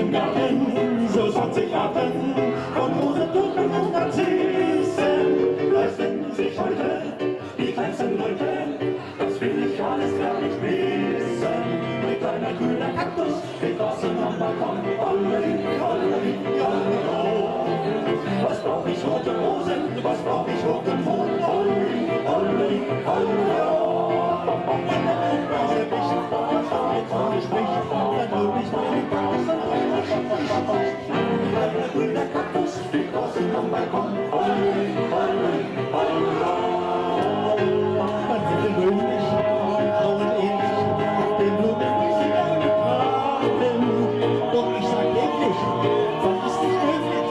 im Garten, so 20 Arten von Rosenblumen und Narzissen. Das finden sich heute die kleinsten Leute, das will ich alles gar nicht wissen. Mit kleiner grüner Kaktus steht draußen am Balkon. Olli, Olli, Olli, oh. Was brauch ich rote Rosen, was brauch ich roten Mohn? Olli, Olli, Olli, oh. Wenn der Blumenbörse bricht, was da mit Sonne spricht, dann hol ich mir den Bausen. Kleiner grüner Kaktus steht draußen am Balkon. Olli, Olli, Olli, oh. Man sieht den Röhmlich, Frauen ähnlich, den Blumen nicht sie gerne tragen. Doch ich sag wirklich, das ist nicht möglich.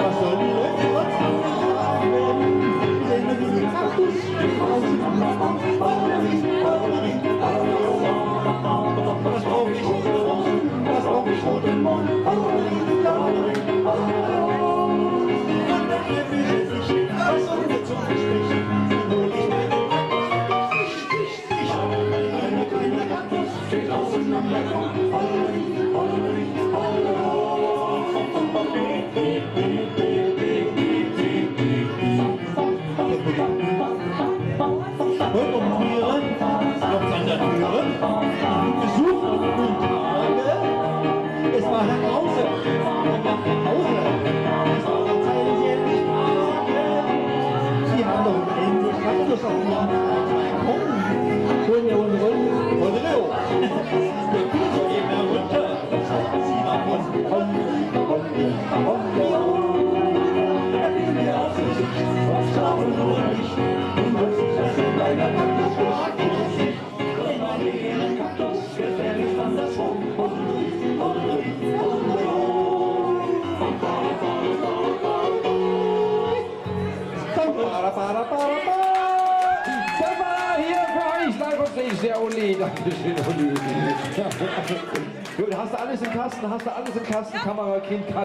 Was sollen die Leute trotzdem sagen? Denn der grüne Kaktus steht draußen am Balkon. Olli, Olli, Olli, oh. Was brauch ich rote Rosen, was brauch ich roten Mond? Olli, Olli, Olli, oh. Und wenn ihr mir nicht aus und zum Gespräch, dann hol ich mir den Kaktus. Ich habe eine grüne Kaktus, steht draußen am Balkon. Olli, Olli, Olli, oh. Und um Türen, klopft an der Türe, Besuch und guten Tage. Es war nach Hause und nach Hause. Es war eine Zeile sehr nicht Sie haben doch endlich Kaktus auf ihrem Balkon. Holen wir und rollen, der Kuh soll eben herunter. Sie war von er will mir aufs Gesicht, was schauen nur nicht. Und was ist das in deiner Kaktus geschieht? Und meine Ehren Kaktus, gefährlich anderswo. Das war hier für euch live on stage, der Uli. Dankeschön, Uli. Gut, hast du alles im Kasten? Hast du alles im Kasten? Kamera, Kind,